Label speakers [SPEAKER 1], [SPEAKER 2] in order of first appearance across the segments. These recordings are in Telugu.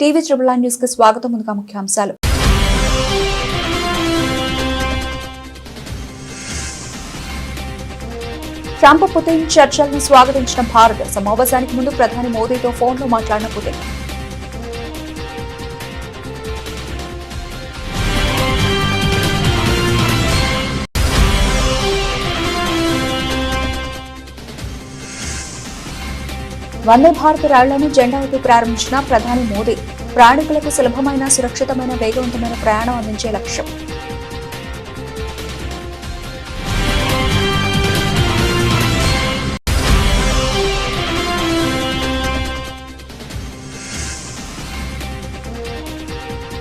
[SPEAKER 1] టీవీ ట్రిబుల్ నైన్ న్యూస్ కి స్వాగతం. ముందుగా ముఖ్యాంశాలు. ట్రంప్ పుతిన్ చర్చలను స్వాగతించిన భారత్. సమావేశానికి ముందు ప్రధాని మోదీతో ఫోన్లో మాట్లాడిన పుతిన్. వందే భారత్ రైళ్లను జెండా ఊపి ప్రారంభించిన ప్రధాని మోదీ. ప్రయాణికులకు సులభమైన, సురక్షితమైన, వేగవంతమైన ప్రయాణం అందించే లక్ష్యం.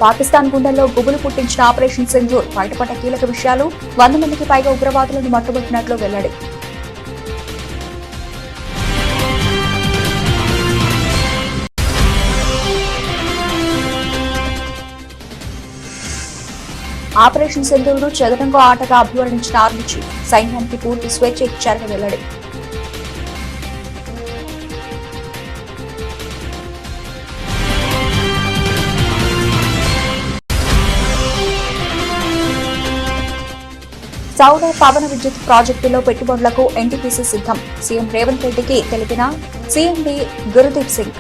[SPEAKER 1] పాకిస్తాన్ గుండెల్లో గుబులు పుట్టించిన ఆపరేషన్ సింధూర్. బయటపడ్డ కీలక విషయాలు. 100 మందికి పైగా ఉగ్రవాదులను మట్టుబట్టినట్లు వెల్లడి. ఆపరేషన్ సింధూర్ను చదరంగ ఆటగా అభివర్ణించిన ఆర్మీ చీఫ్. సైన్యానికి పూర్తి స్వేచ్ఛ ఇచ్చారని వెల్లడి. సౌర పవన విద్యుత్ ప్రాజెక్టులో పెట్టుబడులకు ఎన్టీపీసీ సిద్ధం. సీఎం రేవంత్ రెడ్డికి తెలిపిన సీఎండీ గురుదీప్ సింగ్.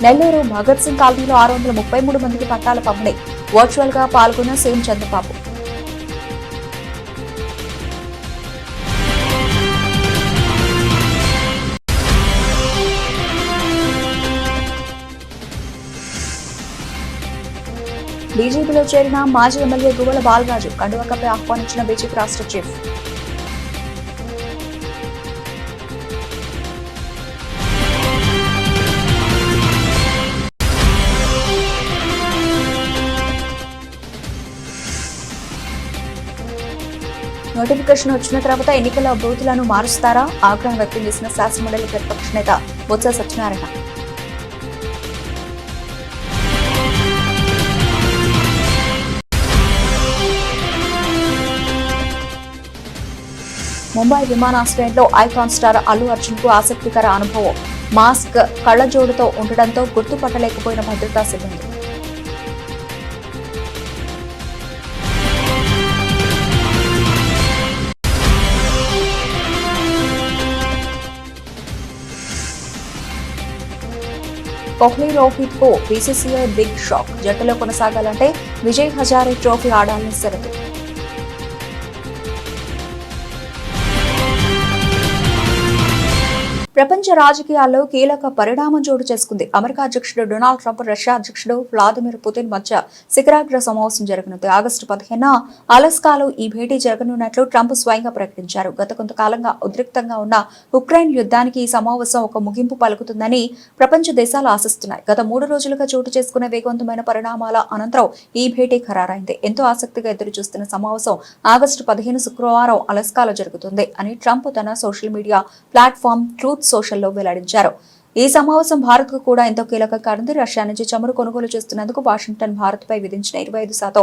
[SPEAKER 1] నెల్లూరు భగత్ సింగ్ కాలనీలో 633 మందికి పట్టాల పంపిణీ. వర్చువల్ గా పాల్గొన్న సీఎం చంద్రబాబు. బీజేపీలో చేరిన మాజీ ఎమ్మెల్యే గువ్వల బాలరాజు. కండువా కప్పి ఆహ్వానించిన బీజేపీ రాష్ట్ర చీఫ్. నోటిఫికేషన్ వచ్చిన తర్వాత ఎన్నికల బూతులను మారుస్తారా? ఆగ్రహం వ్యక్తం చేసిన శాసనమండలి ప్రతిపక్ష నేత బొత్స సత్యనారాయణ. ముంబై విమానాశ్రయంలో ఐకాన్ స్టార్ అల్లు అర్జున్ కు ఆసక్తికర అనుభవం. మాస్క్ కళ్లజోడుతో ఉండడంతో గుర్తుపట్టలేకపోయిన భద్రతా సిబ్బంది. కోహ్లీ రోహిత్ కు బీసీసీఐ బిగ్ షాక్. జట్టులో కొనసాగాలంటే విజయ్ హజారే ట్రోఫీ ఆడాలని షరతు. ప్రపంచ రాజకీయాల్లో కీలక పరిణామం చోటు చేసుకుంది. అమెరికా అధ్యక్షుడు డొనాల్డ్ ట్రంప్, రష్యా అధ్యక్షుడు వ్లాదిమిర్ పుతిన్ మధ్య శిఖరాగ్ర సమావేశం జరగనుంది. ఆగస్టు 15న అలస్కాలో ఈ భేటీ జరగనున్నట్లు ట్రంప్ స్వయంగా ప్రకటించారు. గత కొంతకాలంగా ఉద్రిక్తంగా ఉన్న ఉక్రెయిన్ యుద్ధానికి ఈ సమావేశం ఒక ముగింపు పలుకుతుందని ప్రపంచ దేశాలు ఆశిస్తున్నాయి. గత 3 రోజులుగా చోటు చేసుకునే వేగవంతమైన పరిణామాల అనంతరం ఈ భేటీ ఖరారైంది. ఎంతో ఆసక్తిగా ఎదురు చూస్తున్న సమావేశం ఆగస్టు 15 శుక్రవారం అలస్కాలో జరుగుతుంది అని ట్రంప్ తన సోషల్ మీడియా ప్లాట్ఫామ్ ట్రూత్ సోషల్లో వెల్లడించారు. ఈ సమావేశం భారత్ కు కూడా ఎంతో కీలకం కానుంది. రష్యా నుంచి చమురు కొనుగోలు చేస్తున్నందుకు వాషింగ్టన్ భారత్ పై విధించిన 25%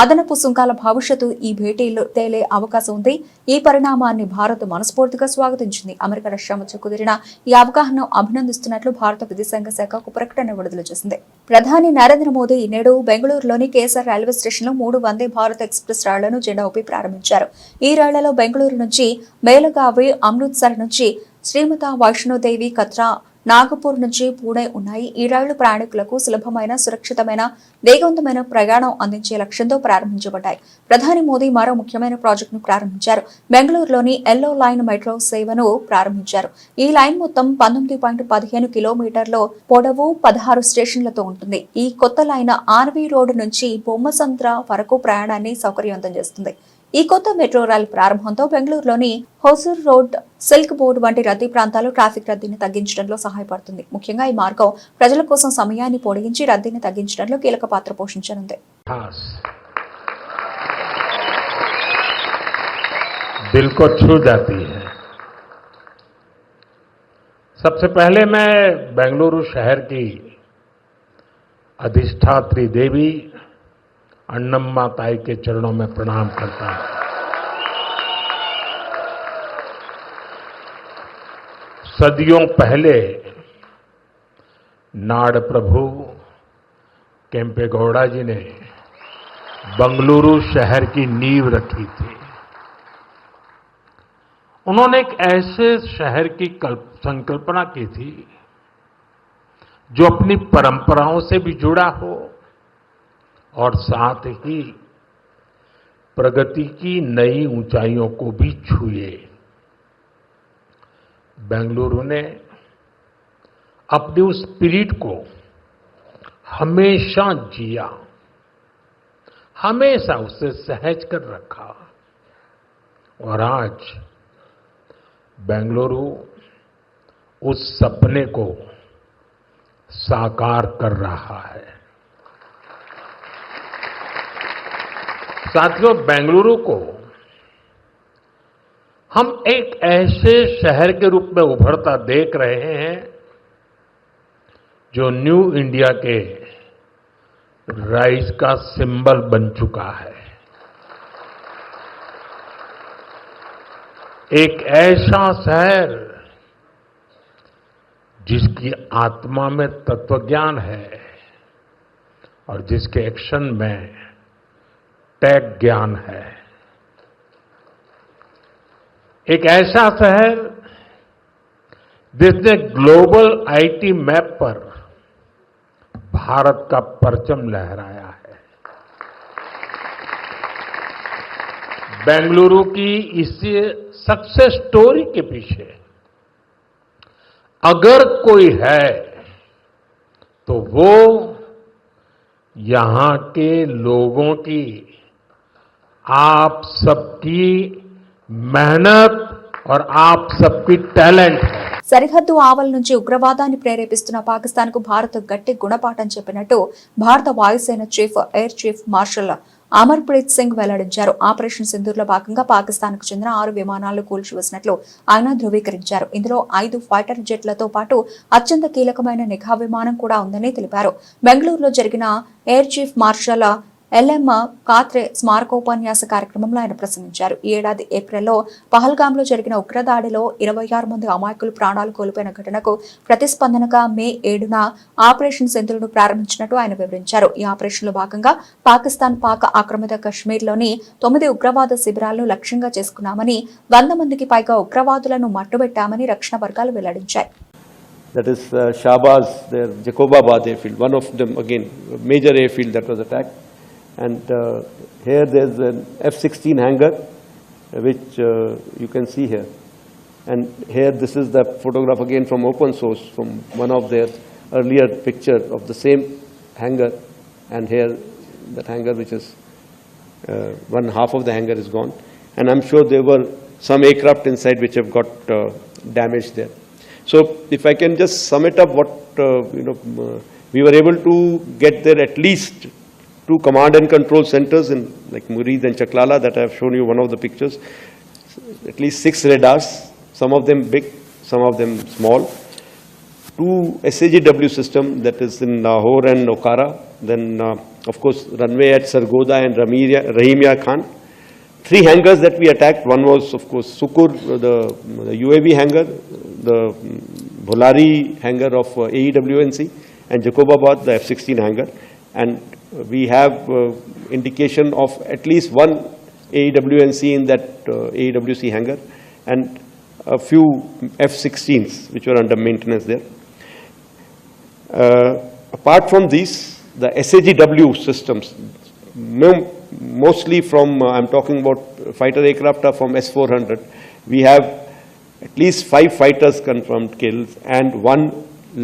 [SPEAKER 1] అదనపు సుంకాల భవిష్యత్తు ఈ భేటీలో తేలే అవకాశం ఉంది. ఈ పరిణామాన్ని భారత్ మనస్ఫూర్తిగా స్వాగతించింది. అమెరికా, రష్యా మధ్య కుదిరిన ఈ అవగాహనను అభినందిస్తున్నట్లు భారత విదేశాంగ శాఖ ఒక ప్రకటన విడుదల చేసింది. ప్రధాని నరేంద్ర మోదీ నేడు బెంగళూరులోని కేసర్ రైల్వే స్టేషన్లో 3 వందే భారత్ ఎక్స్ప్రెస్ రైళ్లను జెండా ఊపి ప్రారంభించారు. ఈ రైళ్లలో బెంగళూరు నుంచి మేలగావి, అమృత్సర్ నుంచి శ్రీమత వైష్ణోదేవి, కత్రా, నాగపూర్ నుంచి పూణే ఉన్నాయి. ఈ రైళ్లు ప్రయాణికులకు సులభమైన, సురక్షితమైన, వేగవంతమైన ప్రయాణం అందించే లక్ష్యంతో ప్రారంభించబడ్డాయి. ప్రధాని మోదీ మరో ముఖ్యమైన ప్రాజెక్టును ప్రారంభించారు. బెంగళూరులోని ఎల్లో లైన్ మెట్రో సేవను ప్రారంభించారు. ఈ లైన్ మొత్తం 19.15 కిలోమీటర్ల పొడవు, 16 స్టేషన్లతో ఉంటుంది. ఈ కొత్త లైన్ ఆర్వీ రోడ్ నుంచి బొమ్మసంద్ర వరకు ప్రయాణాన్ని సౌకర్యవంతం చేస్తుంది. ఈ కొత్త మెట్రో రైల్ ప్రారంభంతో బెంగళూరులోని హోసూర్ రోడ్, సిల్క్ బోర్డ్ వంటి రద్దీ ప్రాంతాల్లో ట్రాఫిక్ రద్దీని తగ్గించడంలో సహాయపడుతుంది. ముఖ్యంగా ఈ మార్గం ప్రజల కోసం సమయాన్ని పొడిగించి రద్దీని తగ్గించడంలో కీలక పాత్ర పోషించనుంది.
[SPEAKER 2] दिल को छू जाती है। सबसे पहले मैं बेंगलुरु शहर की अधिष्ठात्री देवी अन्नम्मा ताई के चरणों में प्रणाम करता हूं। सदियों पहले नाड़ प्रभु केम्पेगौड़ा जी ने बंगलुरु शहर की नींव रखी थी। उन्होंने एक ऐसे शहर की संकल्पना की थी जो अपनी परंपराओं से भी जुड़ा हो और साथ ही प्रगति की नई ऊंचाइयों को भी छुए। बेंगलुरु ने अपनी उस स्पिरिट को हमेशा जिया, हमेशा उसे सहज कर रखा और आज बेंगलुरु उस सपने को साकार कर रहा है। साथियों, बेंगलुरु को हम एक ऐसे शहर के रूप में उभरता देख रहे हैं जो न्यू इंडिया के राइज का सिंबल बन चुका है। एक ऐसा शहर जिसकी आत्मा में तत्वज्ञान है और जिसके एक्शन में टेक ज्ञान है। एक ऐसा शहर जिसने ग्लोबल आईटी मैप पर भारत का परचम लहराया है। बेंगलुरु की इस सक्सेस स्टोरी के पीछे अगर कोई है तो वो यहां के लोगों की, आप सबकी मेहनत और आप सबकी टैलेंट है।
[SPEAKER 1] సరిహద్దు ఆవల నుంచి ఉగ్రవాదాన్ని ప్రేరేపిస్తున్న పాకిస్తాన్ కు భారత్ గట్టి గుణపాఠం చెప్పినట్టు భారత వాయుసేన chief air chief marshal Amarpreet Singh వెల్లడించారు. ఆపరేషన్ సింధూర్ లో భాగంగా పాకిస్తాన్ కు చెందిన 6 విమానాలను కూల్చివేసినట్లు ఆయన ధృవీకరించారు. ఇందులో 5 ఫైటర్ జెట్లతో పాటు అత్యంత కీలకమైన నిఘా విమానం కూడా ఉందని తెలిపారు. బెంగళూరులో జరిగిన ఎయిర్ చీఫ్ మార్షల్ ఎల్ఎం కాత్రే స్మారకోపన్యాస కార్యక్రమంలో ఆయన ప్రసంగించారు. ఈ ఏడాది ఏప్రిల్లో పహల్గాంలో జరిగిన ఉగ్రదాడిలో 26 మంది అమాయకులు ప్రాణాలు కోల్పోయిన ఘటనకు ప్రతిస్పందనగా మే 7న ఆపరేషన్ సింధూర్ను ప్రారంభించినట్టు ఆయన వివరించారు. ఈ ఆపరేషన్లో భాగంగా పాకిస్తాన్ పాక్ ఆక్రమిత కశ్మీర్లోని 9 ఉగ్రవాద శిబిరాలను లక్ష్యంగా చేసుకున్నామని, 100 మందికి పైగా ఉగ్రవాదులను మట్టుబెట్టామని రక్షణ వర్గాలు వెల్లడించాయి.
[SPEAKER 3] That is Shahbaz, their Jacobabad airfield, one of them again, major airfield that was attacked. And here there's an F-16 hangar, which you can see here. And here this is the photograph again from open source, from one of their earlier picture of the same hangar. And here that hangar, which is one half of the hangar is gone. And I'm sure there were some aircraft inside which have got damaged there. So if I can just sum it up, what we were able to get there at least 2 command and control centers in like Murid and Chaklala that I have shown you one of the pictures. At least 6 radars, some of them big, some of them small. 2 SAGW system that is in Lahore and Okara. Then of course runway at Sargoda and Rahimia Khan. 3 hangars that we attacked. One was of course Sukur, the UAV hangar, the Bholari hangar of AEWNC, and Jacobabad, the F-16 hangar. And we have indication of at least 1 AEWNC in that AEWC hangar and a few F-16s which were under maintenance there. Apart from these, the SAGW systems, mostly from, I'm talking about fighter aircraft are from S-400. We have at least 5 fighters confirmed kills and 1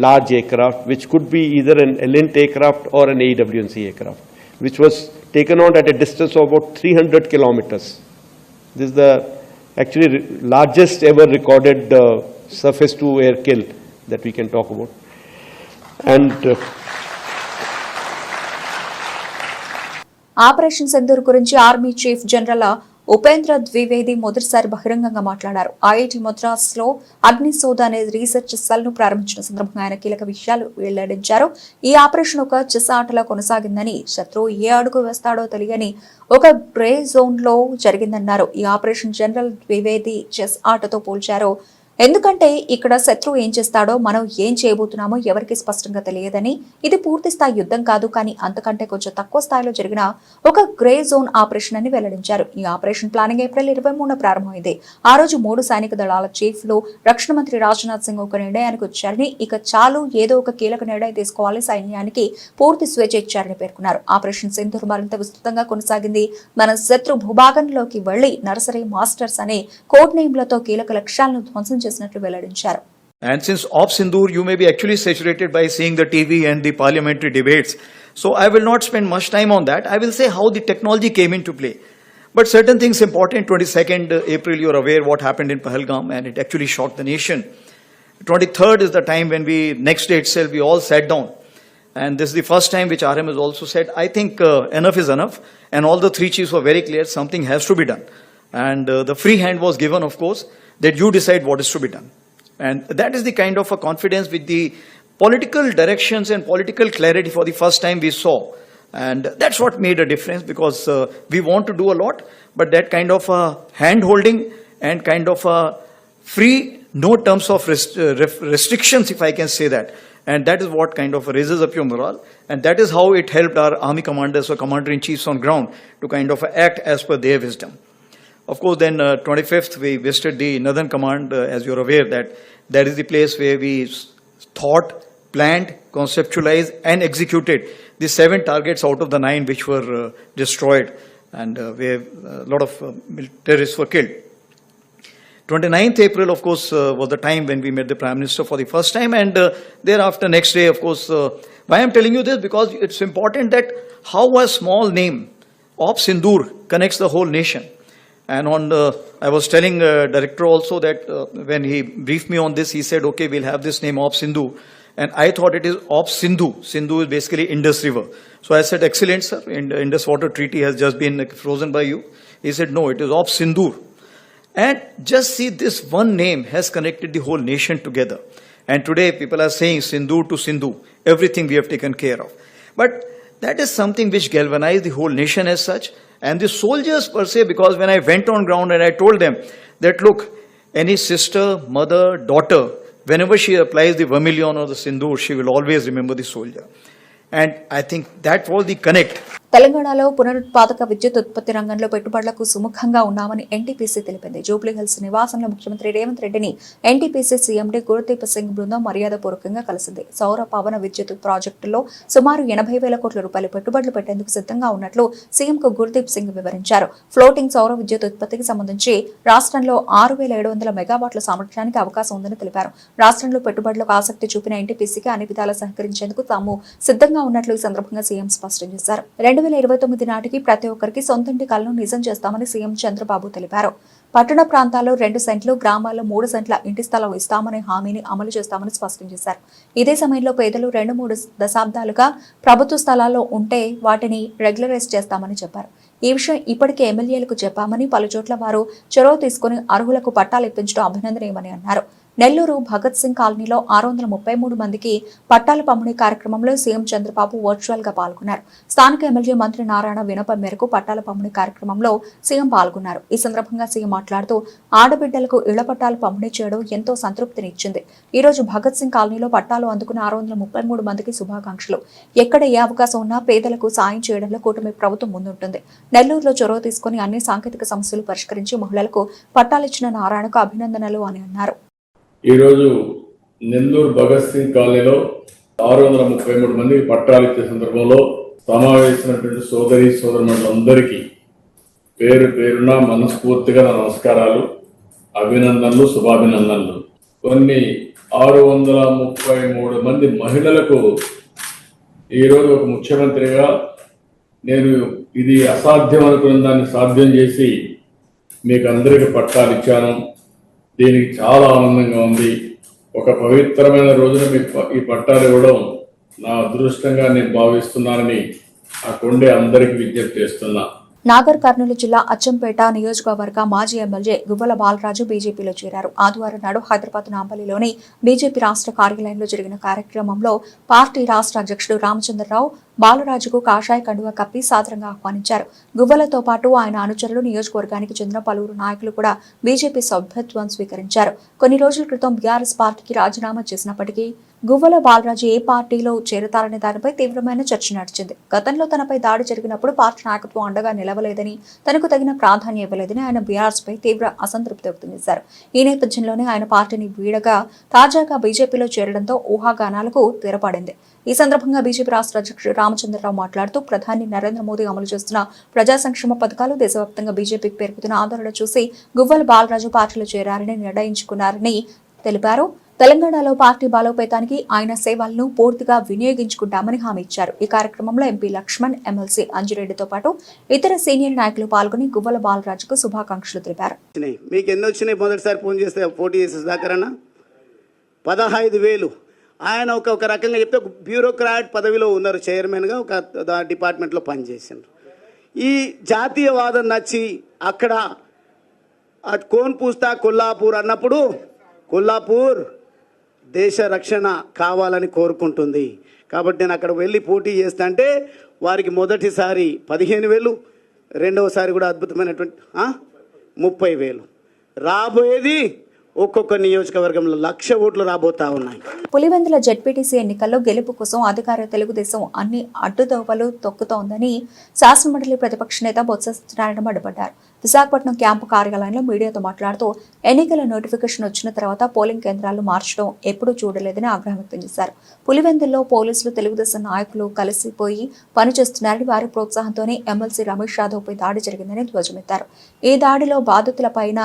[SPEAKER 3] large aircraft, which could be either an Elint aircraft or an AEWNC aircraft, which was taken out at a distance of about 300 kilometers. This is the actually largest ever recorded surface-to-air kill that we can talk about. And
[SPEAKER 1] operation Sindoor గురించి army chief general Upendra Dwivedi మొదటిసారి బహిరంగంగా మాట్లాడారు. ఐఐటి మద్రాసులో అగ్నిశోధ అనే రీసెర్చ్ సెల్ ను ప్రారంభించిన సందర్భంగా ఆయన కీలక విషయాలు వెల్లడించారు. ఈ ఆపరేషన్ ఒక చెస్ ఆటలో కొనసాగిందని, శత్రువు ఏ అడుగు వేస్తాడో తెలియని ఒక గ్రే జోన్ లో జరిగిందన్నారు. ఈ ఆపరేషన్ జనరల్ ద్వివేది చెస్ ఆటతో పోల్చారు. ఎందుకంటే ఇక్కడ శత్రువు ఏం చేస్తాడో, మనం ఏం చేయబోతున్నామో ఎవరికి స్పష్టంగా తెలియదని, ఇది పూర్తి స్థాయి యుద్ధం కాదు, కానీ అంతకంటే కొంచెం తక్కువ స్థాయిలో జరిగిన ఒక గ్రే జోన్ ఆపరేషన్ అని వెల్లడించారు. ఈ ఆపరేషన్ ప్లానింగ్ ఏప్రిల్ 23న ప్రారంభమైంది. ఆ రోజు 3 సైనిక దళాల చీఫ్లు, రక్షణ మంత్రి రాజ్నాథ్ సింగ్ ఒక నిర్ణయానికి వచ్చారని, ఇక చాలు ఏదో ఒక కీలక నిర్ణయం తీసుకోవాలి, సైన్యానికి పూర్తి స్వేచ్ఛ ఇచ్చారని పేర్కొన్నారు. ఆపరేషన్ సింధూర్ మరింత విస్తృతంగా కొనసాగింది. మన శత్రు భూభాగంలోకి వెళ్లి నర్సరీ మాస్టర్స్ అనే కోడ్ నేమ్లతో కీలక లక్ష్యాలను ధ్వంసం చేసినట్లు వెల్లడించారు.
[SPEAKER 4] And since Op Sindoor, you may be actually saturated by seeing the TV and the parliamentary debates. So I will not spend much time on that. I will say how the technology came into play. But certain things important. 22nd April, you're aware what happened in Pahalgam, and it actually shocked the nation. 23rd is the time when next day itself, we all sat down. And this is the first time which RM has also said, I think enough is enough. And all the three chiefs were very clear, something has to be done. And the free hand was given, of course, that you decide what is to be done. And that is the kind of a confidence with the political directions and political clarity for the first time we saw. And that's what made a difference, because we want to do a lot, but that kind of hand-holding and kind of free, no terms of restrictions, if I can say that. And that is what kind of raises up your morale. And that is how it helped our army commanders or commander-in-chiefs on ground to kind of act as per their wisdom. Of course, then 25th, we visited the Northern Command, as you're aware, that is the place where we thought, planned, conceptualized, and executed the 7 targets out of the 9 which were destroyed, and where a lot of terrorists were killed. 29th April, of course, was the time when we met the Prime Minister for the first time, and thereafter, next day, of course, why I'm telling you this, because it's important that how a small name, Op Sindoor, connects the whole nation. And I was telling director also that when he briefed me on this, he said, okay, we'll have this name Op Sindhu. And I thought it is Op Sindhu. Sindhu is basically Indus River. So I said, excellent, sir. Indus Water Treaty has just been frozen by you. He said, no, it is Op Sindoor. And just see, this one name has connected the whole nation together. And today people are saying Sindoor to Sindhu. Everything we have taken care of. But that is something which galvanized the whole nation as such. And the soldiers per se, because when I went on ground and I told them that, look, any sister, mother, daughter, whenever she applies the vermilion or the sindoor, she will always remember the soldier. And I think that was the connect.
[SPEAKER 1] తెలంగాణలో పునరుత్పాదక విద్యుత్ ఉత్పత్తి రంగంలో పెట్టుబడులకు సుముఖంగా ఉన్నామని ఎన్టీపీసీ తెలిపింది. జూబ్లీ హిల్స్ నివాసంలో ముఖ్యమంత్రి రేవంత్ రెడ్డిని ఎన్టీపీసీ సీఎండీ గురుదీప్ సింగ్ బృందం మర్యాదపూర్వకంగా కలిసింది. సౌర పవన విద్యుత్ ప్రాజెక్టుల్లో సుమారు 80,000 కోట్ల రూపాయల పెట్టుబడులు పెట్టేందుకు సిద్ధంగా ఉన్నట్లు సీఎంకు గురుదీప్ సింగ్ వివరించారు. ఫ్లోటింగ్ సౌర విద్యుత్ ఉత్పత్తికి సంబంధించి రాష్ట్రంలో 6,700 మెగావాట్ల సామర్థ్యానికి అవకాశం ఉందని తెలిపారు. రాష్ట్రంలో పెట్టుబడులకు ఆసక్తి చూపిన ఎన్టీపీసీకి అన్ని విధాలా సహకరించేందుకు తాము సిద్ధంగా ఉన్నట్లు ఈ సందర్భంగా సీఎం స్పష్టం చేశారు. 2029 నాటికి ప్రతి ఒక్కరికి సొంతింటి కలను నిజం చేస్తామని సీఎం చంద్రబాబు తెలిపారు. పట్టణ ప్రాంతాల్లో 2 సెంట్లు, గ్రామాల్లో 3 సెంట్ల ఇంటి స్థలం ఇస్తామనే హామీని అమలు చేస్తామని స్పష్టం చేశారు. ఇదే సమయంలో పేదలు 2-3 దశాబ్దాలుగా ప్రభుత్వ స్థలాల్లో ఉంటే వాటిని రెగ్యులరైజ్ చేస్తామని చెప్పారు. ఈ విషయం ఇప్పటికే ఎమ్మెల్యేలకు చెప్పామని, పలుచోట్ల వారు చొరవ తీసుకుని అర్హులకు పట్టాలు ఇప్పించడం అభినందనీయమని అన్నారు. నెల్లూరు భగత్ సింగ్ కాలనీలో 633 మందికి పట్టాల పంపిణీ కార్యక్రమంలో సీఎం చంద్రబాబు వర్చువల్ గా పాల్గొన్నారు. స్థానిక ఎమ్మెల్యే మంత్రి నారాయణ వినపం మేరకు పట్టాల పంపిణీ కార్యక్రమంలో సీఎం పాల్గొన్నారు. ఈ సందర్భంగా సీఎం మాట్లాడుతూ, ఆడబిడ్డలకు ఇళ్ల పట్టాలు పంపిణీ చేయడం ఎంతో సంతృప్తినిచ్చింది. ఈ రోజు భగత్ సింగ్ కాలనీలో పట్టాలు అందుకున్న 633 మందికి శుభాకాంక్షలు. ఎక్కడ ఏ అవకాశం ఉన్నా పేదలకు సాయం చేయడంలో కూటమి ప్రభుత్వం ముందుంటుంది. నెల్లూరులో చొరవ తీసుకుని అన్ని సాంకేతిక సమస్యలు పరిష్కరించి మహిళలకు పట్టాలిచ్చిన నారాయణకు అభినందనలు అని అన్నారు.
[SPEAKER 5] ఈరోజు నెల్లూరు భగత్ సింగ్ కాలనీలో 633 మందికి పట్టాలు ఇచ్చే సందర్భంలో సమావేశమైనటువంటి సోదరులందరికీ పేరు పేరున మనస్ఫూర్తిగా నా నమస్కారాలు, అభినందనలు, శుభాభినందనలు. కొన్ని 633 మంది మహిళలకు ఈరోజు ఒక ముఖ్యమంత్రిగా నేను ఇది అసాధ్యం అనుకున్న దాన్ని సాధ్యం చేసి మీకు అందరికీ పట్టాలు ఇచ్చాను. దీనికి చాలా ఆనందంగా ఉంది. ఒక పవిత్రమైన రోజున మీకు ఈ పట్టాలు ఇవ్వడం నా అదృష్టంగా నేను భావిస్తున్నానని ఆ కొండే అందరికీ విజ్ఞప్తి చేస్తున్నా.
[SPEAKER 1] నాగర్ కర్నూలు జిల్లా అచ్చంపేట నియోజకవర్గ మాజీ ఎమ్మెల్యే గువ్వల బాలరాజు బీజేపీలో చేరారు. ఆదివారం నాడు హైదరాబాద్ నాంపల్లిలోని బీజేపీ రాష్ట్ర కార్యాలయంలో జరిగిన కార్యక్రమంలో పార్టీ రాష్ట్ర అధ్యక్షుడు రామచంద్రరావు బాలరాజుకు కాషాయ కండువా కప్పి సాదరంగా ఆహ్వానించారు. గువ్వలతో పాటు ఆయన అనుచరులు, నియోజకవర్గానికి చెందిన పలువురు నాయకులు కూడా బీజేపీ సభ్యత్వం స్వీకరించారు. కొన్ని రోజుల క్రితం బీఆర్ఎస్ పార్టీకి రాజీనామా చేసినప్పటికీ గువ్వల బాలరాజు ఏ పార్టీలో చేరతారనే దానిపై తీవ్రమైన చర్చ నడిచింది. గతంలో తనపై దాడి జరిగినప్పుడు పార్టీ నాయకత్వం అండగా నిలవలేదని, తనకు తగిన ప్రాధాన్యం ఇవ్వలేదని ఆయన బీఆర్ఎస్ పై తీవ్ర అసంతృప్తి వ్యక్తం చేశారు. ఈ నేపథ్యంలోనే ఆయన పార్టీని వీడగా తాజాగా బీజేపీలో చేరడంతో ఊహాగానాలకు తెరపడింది. ఈ సందర్భంగా బీజేపీ రాష్ట్ర అధ్యక్షుడు రామచంద్రరావు మాట్లాడుతూ ప్రధాని నరేంద్ర మోదీ అమలు చేస్తున్న ప్రజా సంక్షేమ పథకాలు, దేశవ్యాప్తంగా బీజేపీకి పెరుగుతున్న ఆదరణ చూసి గువ్వల బాలరాజు పార్టీలో చేరారని నిర్ణయించుకున్నారని తెలిపారు. తెలంగాణలో పార్టీ బలోపేతానికి ఆయన సేవలను పూర్తిగా వినియోగించుకుంటామని హామీ ఇచ్చారు. ఈ కార్యక్రమంలో ఎంపీ లక్ష్మణ్, ఎమ్మెల్సీ అంజిరెడ్డితో పాటు ఇతర సీనియర్ నాయకులు పాల్గొని గువ్వల బాలరాజుకు శుభాకాంక్షలు తెలిపారు.
[SPEAKER 6] మీకు ఎన్ని వచ్చినాయి? మొదటిసారి ఫోన్ చేస్తే పోటీ చేసే దాకరన్నా 15,000. ఆయన ఒక రకంగా చెప్తే బ్యూరోక్రాట్ పదవిలో ఉన్నారు, చైర్మన్గా ఒక డిపార్ట్మెంట్లో పనిచేసారు. ఈ జాతీయవాదం నచ్చి అక్కడ కోన్ పూస్తా కొల్లాపూర్ అన్నప్పుడు కొల్లాపూర్ దేశ రక్షణ కావాలని కోరుకుంటుంది. కాబట్టి నేను అక్కడ వెళ్ళి పోటీ చేస్తా అంటే వారికి మొదటిసారి 15,000, రెండవసారి కూడా అద్భుతమైనటువంటి 30,000. రాబోయేది ఒక్కొక్క నియోజకవర్గంలో 1,00,000 ఓట్లు రాబోతా ఉన్నాయి.
[SPEAKER 1] పులివెందుల జెడ్పీటీసీ ఎన్నికల్లో గెలుపు కోసం అధికార తెలుగుదేశం అన్ని అడ్డుదోవలు తొక్కుతోందని శాసనమండలి ప్రతిపక్ష నేత బొత్స సత్యనారాయణ మండిపడ్డారు. విశాఖపట్నం క్యాంపు కార్యాలయంలో మీడియాతో మాట్లాడుతూ ఎన్నికల నోటిఫికేషన్ వచ్చిన తర్వాత పోలింగ్ కేంద్రాలు మార్చడం ఎప్పుడూ చూడలేదని ఆగ్రహం వ్యక్తం చేశారు. పులివెందుల్లో పోలీసులు, తెలుగుదేశం నాయకులు కలిసిపోయి పనిచేస్తున్నారని, వారి ప్రోత్సాహంతోనే ఎమ్మెల్సీ రమేష్ యాదవ్ పై దాడి జరిగిందని ధ్వజమెత్తారు. ఈ దాడిలో బాధితులపైన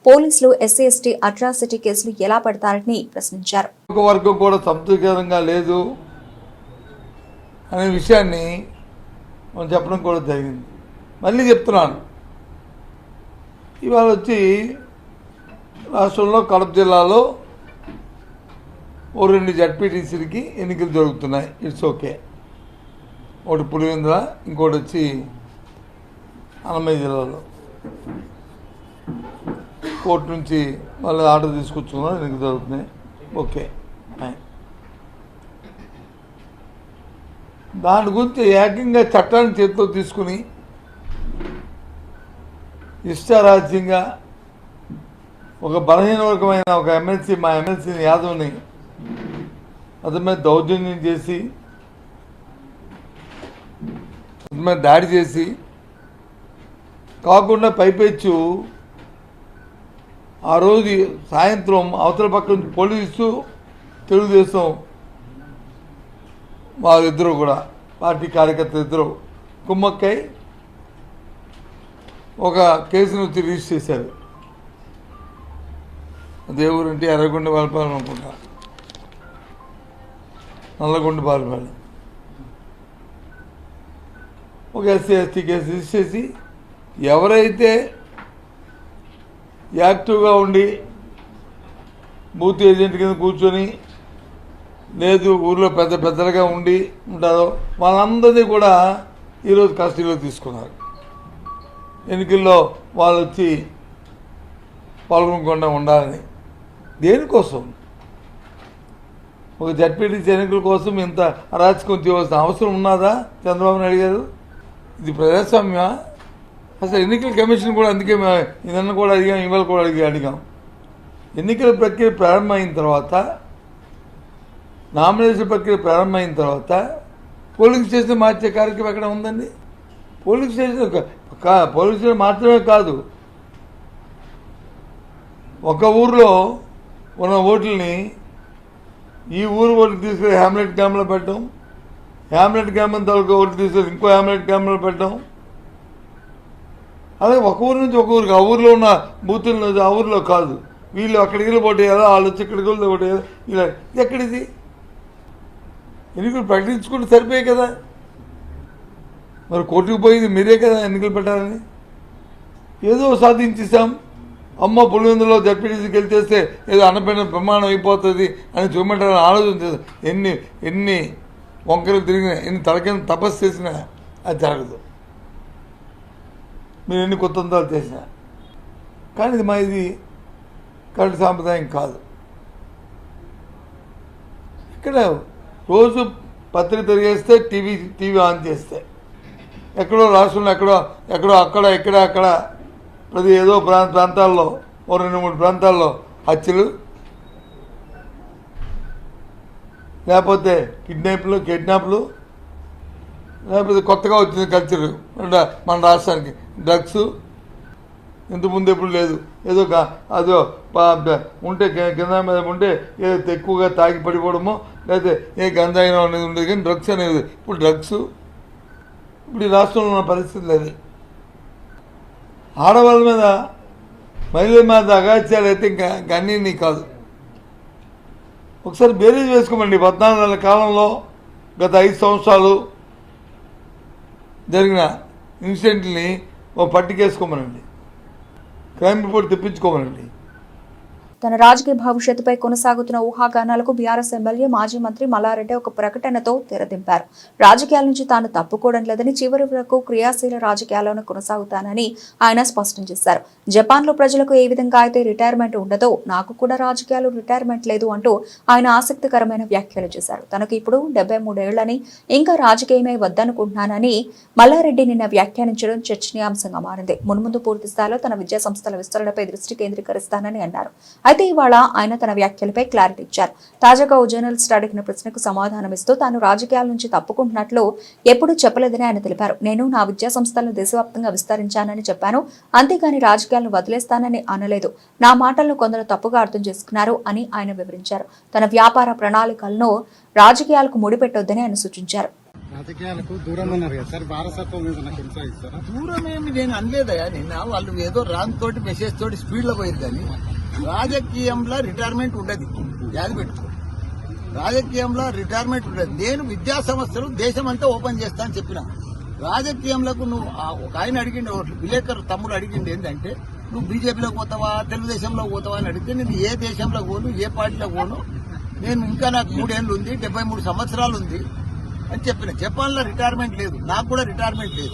[SPEAKER 1] పోలీసులు ఎస్సీ ఎస్టీ అట్రాసిటీ కేసులు ఎలా పెడతారని ప్రశ్నించారు.
[SPEAKER 7] ఒక వర్గం కూడా సంతృప్తికరంగా లేదు అనే విషయాన్ని మనం చెప్పడం కూడా జరిగింది. మళ్ళీ చెప్తున్నాను, ఇవాళ వచ్చి రాష్ట్రంలో కడప జిల్లాలో 2 జడ్పీటీసీలకి ఎన్నికలు జరుగుతున్నాయి. It's okay. ఒకటి పులివెందుల, ఇంకోటి వచ్చి అన్నమయ్య జిల్లాలో. కోర్టు నుంచి మళ్ళీ ఆర్డర్ తీసుకొచ్చుకున్నారు, ఎన్నికలు జరుగుతున్నాయి. ఓకే. దాని గురించి ఏకంగా చట్టాన్ని చేతిలో తీసుకుని ఇష్టారాజ్యంగా ఒక బలహీన వర్గమైన ఒక ఎమ్మెల్సీ, మా ఎమ్మెల్సీ యాదవ్ని అతని మీద దౌర్జన్యం చేసి, అతని మీద దాడి చేసి, కాకుండా పైపెచ్చు ఆ రోజు సాయంత్రం అవతల పక్క నుంచి పోలీసు, తెలుగుదేశం వాళ్ళిద్దరూ కూడా పార్టీ కార్యకర్తలు ఇద్దరు కుమ్మక్కై ఒక కేసును వచ్చి రిజిస్టర్ చేశారు. దేవురంటే ఎర్రగొండ బాలపాలెం అనుకుంటా, నల్లగొండ బాలపాలెం. ఒక ఎస్సీ ఎస్టీ కేసు రిజిస్టర్ చేసి ఎవరైతే యాక్టివ్గా ఉండి బూత్ ఏజెంట్ కింద కూర్చొని, లేదు ఊళ్ళో పెద్దలుగా ఉంటారో వాళ్ళందరినీ కూడా ఈరోజు కస్టడీలో తీసుకున్నారు. ఎన్నికల్లో వాళ్ళు వచ్చి పాల్గొనకుండా ఉండాలని. దేనికోసం? ఒక జడ్పీటీసీ ఎన్నికల కోసం ఇంత అరాచకం చేయవలసిన అవసరం ఉన్నదా చంద్రబాబు నాయుడు గారు? ఇది ప్రజాస్వామ్యమా? అసలు ఎన్నికల కమిషన్ కూడా అందుకే నిన్న కూడా అడిగాం, ఇవాళ కూడా అడిగాం. ఎన్నికల ప్రక్రియ ప్రారంభమైన తర్వాత, నామినేషన్ ప్రక్రియ ప్రారంభమైన తర్వాత పోలింగ్ స్టేషన్ మార్చే కార్యక్రమం ఎక్కడ ఉందండి? పోలింగ్ స్టేషన్ మాత్రమే కాదు, ఒక ఊరిలో ఉన్న ఓట్లని ఈ ఊరు ఓట్లు తీసుకెళ్ళి హ్యామ్లెట్ క్యాంప్లో పెట్టడం, హ్యామ్లెట్ క్యాంప్ తాలూకా ఓట్లు తీసుకెళ్ళి ఇంకో హ్యామ్లెట్ క్యాంప్లో పెట్టడం. అలాగే ఒక ఊరు నుంచి ఒక ఊరికి, ఆ ఊరిలో ఉన్న బూతులు ఆ ఊరిలో కాదు, వీళ్ళు అక్కడికి వెళ్ళి పోటీ చేయాలి, వాళ్ళు వచ్చి ఇక్కడికి వెళ్ళి పోటీ చేయాలి. ఇలా ఎక్కడిది? ఎన్నికలు ప్రకటించుకుంటే సరిపోయాయి కదా. మరి కోర్టుకు పోయింది మీరే కదా ఎన్నికలు పెట్టాలని. ఏదో సాధించేసాం, అమ్మ పులివెందులో జడ్పీటీసీకి గెలిచేస్తే ఏదో అన్నపైన ప్రమాణం అయిపోతుంది అని చూపెట్టాలని ఆలోచన చేస్తాం. ఎన్ని వంకలు తిరిగినా, ఎన్ని తలకైనా తపస్సు చేసినా అది జరగదు. మీరు ఎన్ని కుతంత్రాలు చేసినా. కానీ ఇది కరెక్ట్ సాంప్రదాయం కాదు. ఇక్కడ రోజు పత్రిక తిరిగేస్తే టీవీ ఆన్ చేస్తే ఎక్కడో రాష్ట్రంలో ఎక్కడో అక్కడ ప్రతి ఏదో ప్రాంతాల్లో 2-3 ప్రాంతాల్లో హత్యలు, లేకపోతే కిడ్నాప్లు, లేకపోతే కొత్తగా వచ్చిన కల్చర్ మన రాష్ట్రానికి డ్రగ్స్. ఇంతకుముందు ఎప్పుడు లేదు. అదో ఉంటే కింద మీద ఉంటే ఏదో ఎక్కువగా తాగి పడిపోవడమో లేకపోతే ఏ గంజాయినం అనేది ఉండేది, కానీ డ్రగ్స్ అనేది ఇప్పుడు డ్రగ్స్. ఇప్పుడు ఈ రాష్ట్రంలో ఉన్న పరిస్థితి లేదు. ఆడవాళ్ళ మీద మహిళల మీద అగాత్యాలు అయితే ఇంకా అన్నీ కాదు. ఒకసారి బేరీజ్ వేసుకోమండి. 14 నెలల కాలంలో గత 5 సంవత్సరాలు జరిగిన ఇన్సిడెంట్ని పట్టికేసుకోమనండి, క్రైమ్ రిపోర్ట్ తెప్పించుకోమనండి.
[SPEAKER 1] తన రాజకీయ భవిష్యత్తుపై కొనసాగుతున్న ఊహాగానాలకు బీఆర్ఎస్ ఎమ్మెల్యే మాజీ మంత్రి మల్లారెడ్డి ఒక ప్రకటనతో తెరదింపారు. రాజకీయాల నుంచి తాను తప్పుకోవడం లేదని, చివరి వరకు క్రియాశీల రాజకీయాలను కొనసాగుతానని ఆయన స్పష్టం చేశారు. జపాన్లో ప్రజలకు ఏ విధంగా అయితే రిటైర్మెంట్ ఉండదో నాకు కూడా రాజకీయాలు రిటైర్మెంట్ లేదు అంటూ ఆయన ఆసక్తికరమైన వ్యాఖ్యలు చేశారు. తనకు ఇప్పుడు 73 ఏళ్లని, ఇంకా రాజకీయమే వద్దనుకుంటున్నానని మల్లారెడ్డి నిన్న వ్యాఖ్యానించడం చర్చనీయాంశంగా మారింది. మున్ముందు పూర్తి స్థాయిలో తన విద్యా సంస్థల విస్తరణపై దృష్టి కేంద్రీకరిస్తానని అన్నారు. అయితే ఇవాళ ఆయన తన వ్యాఖ్యలపై క్లారిటీ ఇచ్చారు. తాజాగా ఓ జర్నలిస్ట్ అడిగిన ప్రశ్నకు సమాధానమిస్తూ తాను రాజకీయాల నుంచి తప్పుకుంటున్నట్లు ఎప్పుడూ చెప్పలేదని ఆయన తెలిపారు. నేను నా విద్యా సంస్థలను దేశవ్యాప్తంగా విస్తరించానని చెప్పాను, అంతేగాని రాజకీయాలను వదిలేస్తానని అనలేదు. నా మాటలను కొందరు తప్పుగా అర్థం చేసుకున్నారు అని ఆయన వివరించారు. తన వ్యాపార ప్రణాళికలను రాజకీయాలకు ముడిపెట్టొద్దని ఆయన సూచించారు.
[SPEAKER 8] రాజకీయాలకు దూరంగా ఉన్నారు కదా సార్, వారసత్వం కొనసాగిస్తారా? దూరం ఏమి నేను అనలేదయా. నిన్న వాళ్ళు ఏదో రాంగ్ తోటి మెసేజ్ తోటి స్పీడ్ లో పోయింది. కానీ రాజకీయంలో రిటైర్మెంట్ ఉండదు, యాది పెట్టుకో. రాజకీయంలో రిటైర్మెంట్ ఉండదు. నేను విద్యా సంస్థలు దేశం అంతా ఓపెన్ చేస్తా అని చెప్పిన. రాజకీయంలోకి నువ్వు ఒక ఆయన అడిగిండే, విలేకరు తమ్ముడు అడిగింది ఏంటంటే, నువ్వు బీజేపీలోకి పోతావా తెలుగుదేశంలోకి పోతావా అని అడిగితే, నేను ఏ దేశంలో పోను, ఏ పార్టీలో పోను, నేను ఇంకా నాకు 3 ఏళ్ళు ఉంది, 73 సంవత్సరాలు ఉంది అని చెప్పిన. జపాన్లో రిటైర్మెంట్ లేదు, నాకు కూడా రిటైర్మెంట్ లేదు.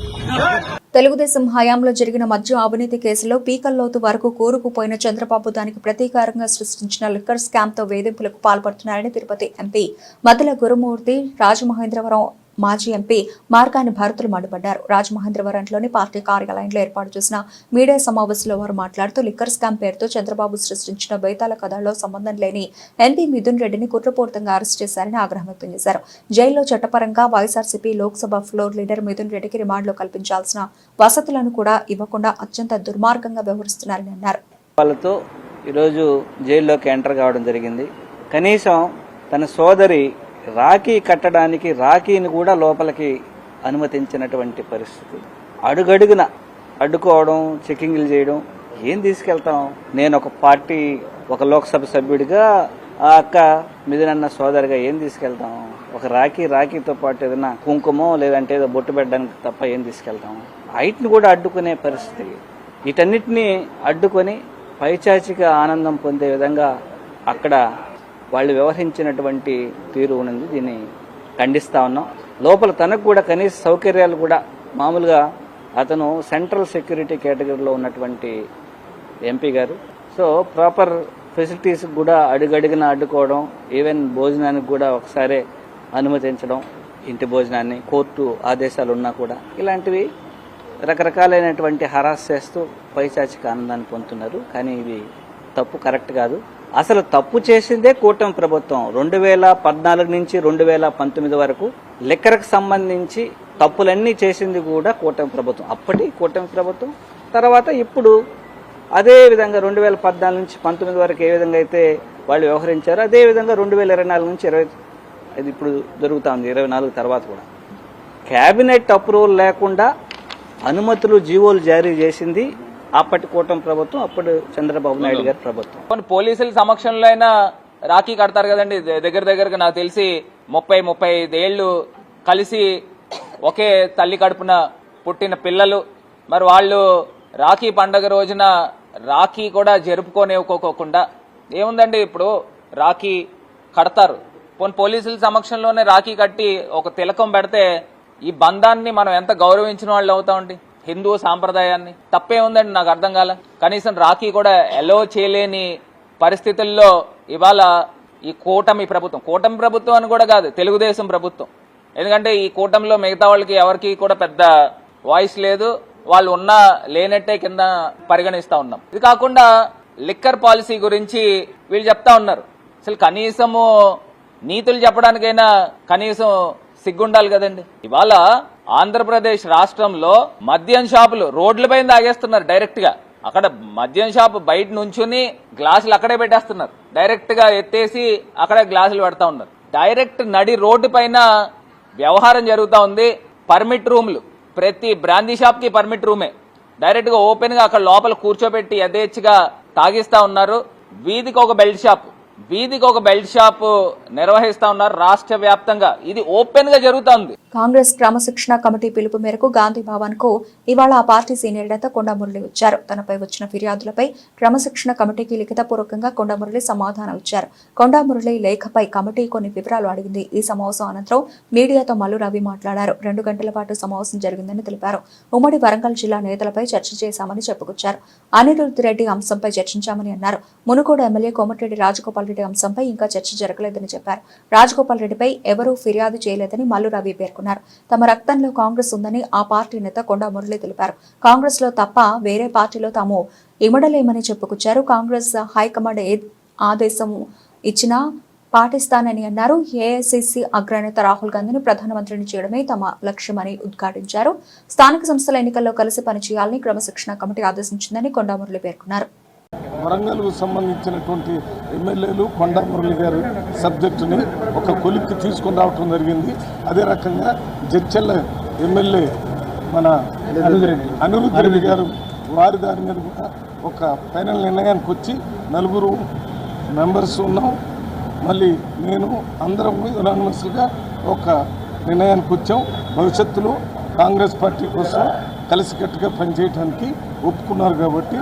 [SPEAKER 1] తెలుగుదేశం హయాంలో జరిగిన మద్యం అవినీతి కేసులో పీకల్లోతు వరకు కూరుకుపోయిన చంద్రబాబు దానికి ప్రతీకారంగా సృష్టించిన లిక్కర్ స్కామ్ తో వేధింపులకు పాల్పడుతున్నారని తిరుపతి ఎంపీ మద్దెల గురుమూర్తి, రాజమహేంద్రవరం మాజీ ఎంపీ మార్గాని భరతులు మండిపడ్డారు. రాజమహేంద్రవరంలోని పార్టీ కార్యాలయంలో ఏర్పాటు చేసిన మీడియా సమావేశంలో వారు మాట్లాడుతూ లిక్కర్ స్కామ్ పేరుతో చంద్రబాబు సృష్టించిన బేతాల కథల్లో సంబంధం లేని ఎంపీ మిథున్ రెడ్డిని కుట్రపూరితంగా అరెస్ట్ చేశారని ఆగ్రహం వ్యక్తం చేశారు. జైల్లో చట్టపరంగా వైఎస్ఆర్సీపీ లోక్సభ ఫ్లోర్ లీడర్ మిథున్ రెడ్డికి రిమాండ్లో కల్పించాల్సిన వసతులను కూడా ఇవ్వకుండా అత్యంత దుర్మార్గంగా వ్యవహరిస్తున్నారని అన్నారు.
[SPEAKER 9] వాళ్ళతో ఈరోజు జైల్లోకి ఎంటర్ కావడం జరిగింది. కనీసం తన సోదరి రాఖీ కట్టడానికి రాఖీని కూడా లోపలికి అనుమతించినటువంటి పరిస్థితి. అడుగడుగున అడ్డుకోవడం, చెకింగ్లు చేయడం. ఏం తీసుకెళ్తాం? నేను ఒక పార్టీ, ఒక లోక్సభ సభ్యుడిగా, ఆ అక్క మిథునన్న సోదరిగా ఏం తీసుకెళ్తాం? ఒక రాఖీతో పాటు ఏదైనా కుంకుమో లేదంటే ఏదో బొట్టు పెట్టడానికి తప్ప ఏం తీసుకెళ్తాం? హైట్ని కూడా అడ్డుకునే పరిస్థితి. వీటన్నిటినీ అడ్డుకొని పైచాచిక ఆనందం పొందే విధంగా అక్కడ వాళ్ళు వ్యవహరించినటువంటి తీరు ఉన్నది. దీన్ని ఖండిస్తా ఉన్నాం. లోపల తనకు కూడా కనీస సౌకర్యాలు కూడా, మామూలుగా అతను సెంట్రల్ సెక్యూరిటీ కేటగిరీలో ఉన్నటువంటి ఎంపీ గారు. సో ప్రాపర్ ఫెసిలిటీస్ కూడా అడుగడుగున అడ్డుకోవడం, ఈవెన్ భోజనానికి కూడా ఒకసారే అనుమతించడం, ఇంటి భోజనాన్ని కోర్టు ఆదేశాలు ఉన్నా కూడా ఇలాంటివి రకరకాలైనటువంటి హరాస్ చేస్తూ పైచాచిక ఆనందాన్ని పొందుతున్నారు. కానీ ఇది తప్పు, కరెక్ట్ కాదు. అసలు తప్పు చేసిందే కూటమి ప్రభుత్వం. 2014 నుంచి 2019 వరకు లిక్కర్కు సంబంధించి తప్పులన్నీ చేసింది కూడా కూటమి ప్రభుత్వం. అప్పటి కూటమి ప్రభుత్వం, తర్వాత ఇప్పుడు అదే విధంగా 2014 నుంచి 19 వరకు ఏ విధంగా అయితే వాళ్ళు వ్యవహరించారో అదే విధంగా 2024 నుంచి 20 ఇది ఇప్పుడు జరుగుతా ఉంది. 24 తర్వాత కూడా కేబినెట్ అప్రూవల్ లేకుండా అనుమతులు, జీవోలు జారీ చేసింది అప్పటి కూటమి ప్రభుత్వం, అప్పుడు చంద్రబాబు నాయుడు గారి ప్రభుత్వం.
[SPEAKER 10] పోలీసుల సమక్షంలో అయినా రాఖీ కడతారు కదండి. దగ్గరగా నాకు తెలిసి 30-35 ఏళ్లు కలిసి ఒకే తల్లి కడుపున పుట్టిన పిల్లలు. మరి వాళ్ళు రాఖీ పండగ రోజున రాఖీ కూడా జరుపుకోనివ్వకోకుండా ఏముందండి, ఇప్పుడు రాఖీ కడతారు. పోలీసుల సమక్షంలోనే రాఖీ కట్టి ఒక తిలకం పెడితే ఈ బంధాన్ని మనం ఎంత గౌరవించిన వాళ్ళు అవుతామండి. హిందూ సాంప్రదాయాన్ని. తప్పే ఉందండి, నాకు అర్థం కాల. కనీసం రాఖీ కూడా ఎలో చేయలేని పరిస్థితుల్లో ఇవాళ ఈ కూటమి ప్రభుత్వం అని కూడా కాదు, తెలుగుదేశం ప్రభుత్వం. ఎందుకంటే ఈ కూటమిలో మిగతా వాళ్ళకి ఎవరికి కూడా పెద్ద వాయిస్ లేదు, వాళ్ళు ఉన్నా లేనట్టే కింద పరిగణిస్తా ఉన్నాం. ఇది కాకుండా లిక్కర్ పాలసీ గురించి వీళ్ళు చెప్తా ఉన్నారు. అసలు కనీసము నీతులు చెప్పడానికైనా కనీసం సిగ్గుండాలి కదండి. ఇవాళ ఆంధ్రప్రదేశ్ రాష్ట్రంలో మద్యం షాపులు రోడ్లపైన తాగేస్తున్నారు డైరెక్ట్ గా. అక్కడ మద్యం షాపు బయట నుంచుని గ్లాసులు అక్కడే పెట్టేస్తున్నారు, డైరెక్ట్ గా ఎత్తేసి అక్కడే గ్లాసులు పెడతా ఉన్నారు. డైరెక్ట్ నడి రోడ్డు పైన వ్యవహారం జరుగుతూ ఉంది. పర్మిట్ రూమ్లు, ప్రతి బ్రాందీ షాప్ కి పర్మిట్ రూమే, డైరెక్ట్ గా ఓపెన్ గా అక్కడ లోపల కూర్చోబెట్టి యథేచ్ఛగా తాగిస్తా ఉన్నారు. వీధికి ఒక బెల్ట్ షాప్ నిర్వహిస్తా ఉన్నారు రాష్ట్ర వ్యాప్తంగా. ఇది ఓపెన్ గా జరుగుతోంది.
[SPEAKER 1] కాంగ్రెస్ క్రమశిక్షణ కమిటీ పిలుపు మేరకు గాంధీ భవన్ కు ఇవాళ ఆ పార్టీ సీనియర్ నేత కొండా మురళి వచ్చారు. తనపై వచ్చిన ఫిర్యాదులపై క్రమశిక్షణ కమిటీకి లిఖితపూర్వకంగా కొండా మురళి సమాధానం ఇచ్చారు. కొండా మురళి లేఖపై కమిటీ కొన్ని వివరాలు అడిగింది. ఈ సమావేశం అనంతరం మీడియాతో మల్లు రవి మాట్లాడారు. 2 గంటల పాటు సమావేశం జరిగిందని తెలిపారు. ఉమ్మడి వరంగల్ జిల్లా నేతలపై చర్చ చేశామని చెప్పుకొచ్చారు. అనిరుద్ధ్ రెడ్డి అంశంపై చర్చించామని అన్నారు. మునుగోడు ఎమ్మెల్యే కోమటిరెడ్డి రాజగోపాల్ రెడ్డి అంశంపై ఇంకా చర్చ జరగలేదని చెప్పారు. రాజగోపాల్ రెడ్డిపై ఎవరూ ఫిర్యాదు చేయలేదని మల్లు రవి పేర్కొన్నారు. తమ రక్తంలో కాంగ్రెస్ ఉందని ఆ పార్టీ నేత కొండా మురళి తెలిపారు. కాంగ్రెస్ లో తప్ప వేరే పార్టీలో తాము ఇమడలేమని చెప్పుకొచ్చారు. కాంగ్రెస్ హైకమాండ్ ఆదేశం ఇచ్చినా పాటిస్తానని అన్నారు. ఏఐసిసి అగ్రనేత రాహుల్ గాంధీని ప్రధానమంత్రిని చేయడమే తమ లక్ష్యమని ఉద్ఘాటించారు. స్థానిక సంస్థల ఎన్నికల్లో కలిసి పనిచేయాలని క్రమశిక్షణ కమిటీ ఆదేశించిందని కొండా మురళి పేర్కొన్నారు.
[SPEAKER 11] వరంగల్కు సంబంధించినటువంటి ఎమ్మెల్యేలు కొండా మురళి గారు సబ్జెక్టుని ఒక కొలిక్కి తీసుకొని రావటం జరిగింది. అదే రకంగా జడ్చెల్ల ఎమ్మెల్యే మన అనిరుద్ధ్ రెడ్డి గారు వారి దాని మీద కూడా ఒక ఫైనల్ నిర్ణయానికి వచ్చి 4 మెంబర్స్ ఉన్నాం. మళ్ళీ నేను అందరం యునానిమస్గా ఒక నిర్ణయానికి వచ్చాం. భవిష్యత్తులో కాంగ్రెస్ పార్టీ కోసం కలిసికట్టుగా పనిచేయడానికి ఒప్పుకున్నారు కాబట్టి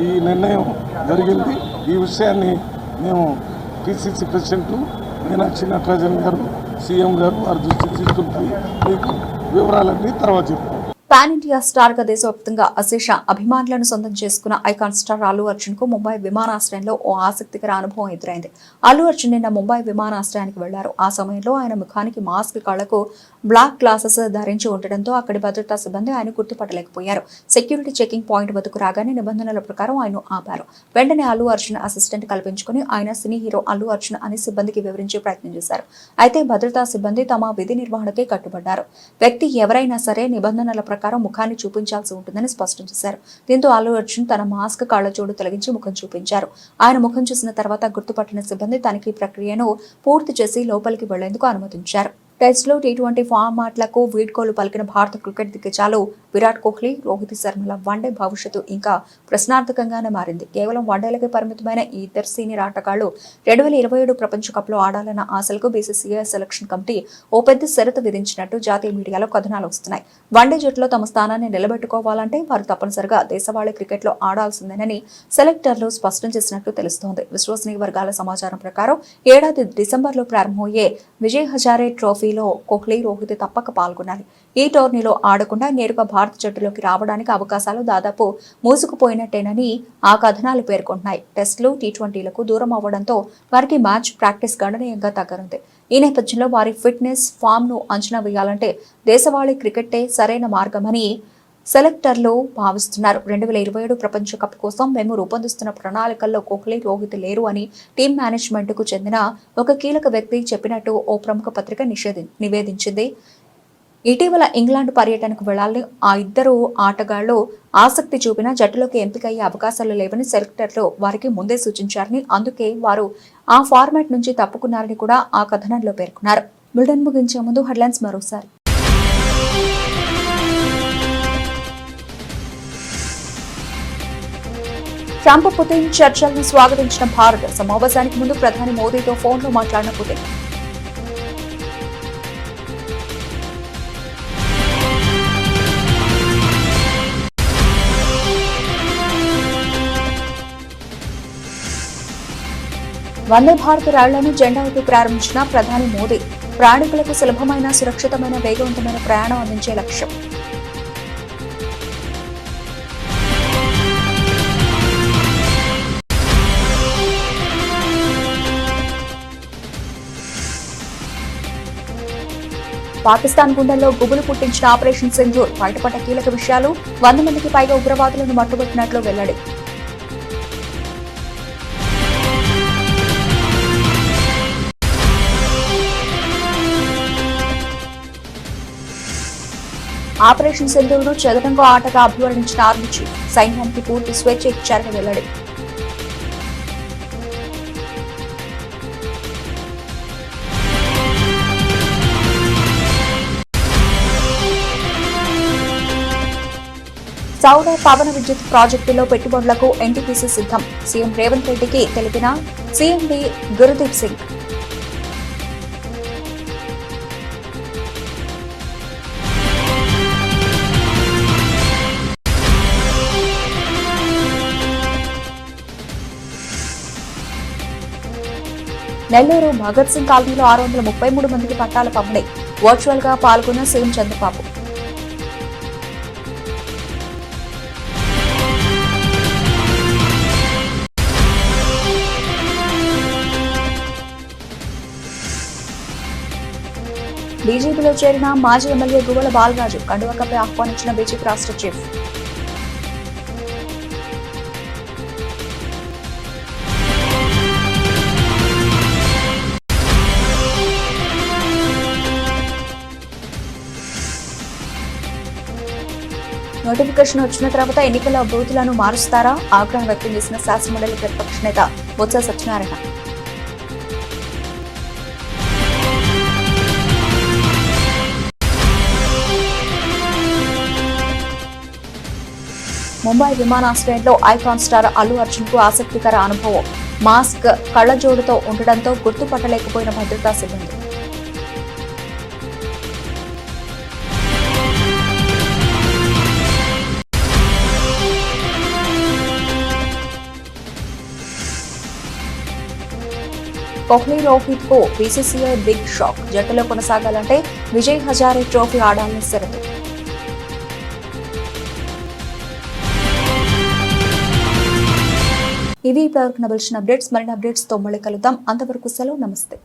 [SPEAKER 11] ఈ నిర్ణయం జరిగింది. ఈ విషయాన్ని మేము పిసిసి ప్రెసిడెంట్ మీనాక్షి నటరాజన్ గారు, సీఎం గారు వారి దృష్టికి తీసుకుంటాయి. మీకు వివరాలన్నీ తర్వాత చెప్తాం.
[SPEAKER 1] పాన్ ఇండియా స్టార్ గా దేశవ్యాప్తంగా అశేష అభిమానులను సొంతం చేసుకున్న ఐకాన్ స్టార్ అల్లు అర్జున్ కు ముంబై విమానాశ్రయంలో ఓ ఆసక్తికర అనుభవం ఎదురైంది. అల్లు అర్జున్ నిన్న ముంబై విమానాశ్రయానికి వెళ్లారు. ఆ సమయంలో ఆయన ముఖానికి మాస్క్, కళ్లకు బ్లాక్ గ్లాసెస్ ధరించి ఉండడంతో అక్కడి భద్రతా సిబ్బంది ఆయన గుర్తుపట్టలేకపోయారు. సెక్యూరిటీ చెకింగ్ పాయింట్ వద్దకు రాగానే నిబంధనల ప్రకారం ఆయన ఆపారు. వెంటనే అల్లు అర్జున్ అసిస్టెంట్ కల్పించుకుని ఆయన సినీ హీరో అల్లు అర్జున్ అని సిబ్బందికి వివరించే ప్రయత్నం చేశారు. అయితే భద్రతా సిబ్బంది తమ విధి నిర్వహణకే కట్టుబడ్డారు. వ్యక్తి ఎవరైనా సరే నిబంధనల ప్రకారం ముఖాన్ని చూపించాల్సి ఉంటుందని స్పష్టం చేశారు. దీంతో అల్లు అర్జున్ తన మాస్క్, కళ్లజోడు తొలగించి ముఖం చూపించారు. ఆయన ముఖం చూసిన తర్వాత గుర్తుపట్టిన సిబ్బంది తనిఖీ ప్రక్రియను పూర్తి చేసి లోపలికి వెళ్లేందుకు అనుమతించారు. టెస్ట్లో T20 ఫార్మాట్లకు వీడ్కోలు పలికిన భారత క్రికెట్ దిగ్గజాలు విరాట్ కోహ్లీ, రోహిత్ శర్మల వన్డే భవిష్యత్తు ఇంకా ప్రశ్నార్థకంగానే మారింది. కేవలం వన్డేలకే పరిమితమైన ఈ ఇద్దరు సీనియర్ ఆటగాళ్లు 2027 ప్రపంచ కప్ లో ఆడాలన్న ఆశలకు బీసీసీఐ సెలక్షన్ కమిటీ ఓ పెద్ద షరతు విధించినట్టు జాతీయ మీడియాలో కథనాలు వస్తున్నాయి. వన్డే జట్టులో తమ స్థానాన్ని నిలబెట్టుకోవాలంటే వారు తప్పనిసరిగా దేశవాళీ క్రికెట్ లో ఆడాల్సిందేనని సెలెక్టర్లు స్పష్టం చేసినట్లు తెలుస్తోంది. విశ్వసనీయ వర్గాల సమాచారం ప్రకారం ఏడాది డిసెంబర్లో ప్రారంభమయ్యే విజయ్ హజారే ట్రోఫీ కోహ్లీ, రోహిత్ తప్పక పాల్గొనాలి. ఈ టోర్నీలో ఆడకుండా నేరుగా భారత జట్టులోకి రావడానికి అవకాశాలు దాదాపు మూసుకుపోయినట్టేనని ఆ కథనాలు పేర్కొంటున్నాయి. టెస్టులు, T20లకు దూరం అవ్వడంతో వారికి మ్యాచ్ ప్రాక్టీస్ గణనీయంగా తగ్గనుంది. ఈ నేపథ్యంలో వారి ఫిట్నెస్, ఫామ్ ను అంచనా వేయాలంటే దేశవాళీ క్రికెట్టే సరైన మార్గమని సెలెక్టర్లు భావిస్తున్నారు. 2027 ప్రపంచ కప్ కోసం మేము రూపొందిస్తున్న ప్రణాళికల్లో కోహ్లీ, రోహిత్ లేరు అని టీం మేనేజ్మెంట్ కు చెందిన ఒక కీలక వ్యక్తి చెప్పినట్టు ఓ ప్రముఖ పత్రిక నివేదించింది. ఇటీవల ఇంగ్లాండ్ పర్యటనకు వెళ్లాలని ఆ ఇద్దరు ఆటగాళ్లు ఆసక్తి చూపినా జట్టులోకి ఎంపికయ్యే అవకాశాలు లేవని సెలెక్టర్లు వారికి ముందే సూచించారని, అందుకే వారు ఆ ఫార్మాట్ నుంచి తప్పుకున్నారని కూడా ఆ కథనంలో పేర్కొన్నారు. బులెటిన్ ముగించే ముందు హెడ్లైన్స్ మరోసారి. ట్రంప్, పుతిన్ చర్చలను స్వాగతించిన భారత్. సమావేశానికి ముందు ప్రధాని మోదీతో ఫోన్లో మాట్లాడిన పుతిన్. వందే భారత్ రైళ్లను జెండా ఊపి ప్రారంభించిన ప్రధాని మోదీ. ప్రయాణికులకు సులభమైన, సురక్షితమైన, వేగవంతమైన ప్రయాణం అందించే లక్ష్యం. పాకిస్తాన్ గుండెల్లో గుబులు పుట్టించిన ఆపరేషన్ సింధూర్, బయటపడ్డ కీలక విషయాలు, 100 మందికి పైగా ఉగ్రవాదులను మట్టుబెట్టినట్లు వెల్లడి. ఆపరేషన్ సింధూర్ను చదరంగ ఆటగా అభివర్ణించిన ఆర్మీ చీఫ్, సైన్యానికి పూర్తి స్వేచ్ఛ ఇచ్చారని వెల్లడి. సౌర పవన విద్యుత్ ప్రాజెక్టులో పెట్టుబడులకు ఎన్టీపీసీ సిద్ధం, సీఎం రేవంత్ రెడ్డికి తెలిపిన సీఎండీ గురుదీప్ సింగ్. నెల్లూరు భగత్ సింగ్ కాలనీలో 633 మందికి పట్టాల పంపిణీ, వర్చువల్ గా పాల్గొన్న సీఎం చంద్రబాబు. బీజేపీలో చేరిన మాజీ ఎమ్మెల్యే గువ్వల బాలరాజు, కండువా కప్పి ఆహ్వానించిన బీజేపీ రాష్ట్ర చీఫ్. నోటిఫికేషన్ వచ్చిన తర్వాత ఎన్నికల బూతులను మారుస్తారా? ఆగ్రహం వ్యక్తం చేసిన శాసనమండలి ప్రతిపక్ష నేత బొత్స సత్యనారాయణ. ముంబై విమానాశ్రయంలో ఐకాన్ స్టార్ అల్లు అర్జున్ కు ఆసక్తికర అనుభవం, మాస్క్ కళ్లజోడుతో ఉండడంతో గుర్తుపట్టలేకపోయిన భద్రతా సిబ్బంది. కోహ్లీ రోహిత్ కు బీసీసీఐ బిగ్ షాక్, జట్టులో కొనసాగాలంటే విజయ్ హజారే ట్రోఫీ ఆడాలని షరతు. ఇవి ఇప్పటివరకు నవల్సిన అప్డేట్స్. మరిన్ని అప్డేట్స్ తో మళ్ళీ కలుద్దాం. అంతవరకు సెలవు, నమస్తే.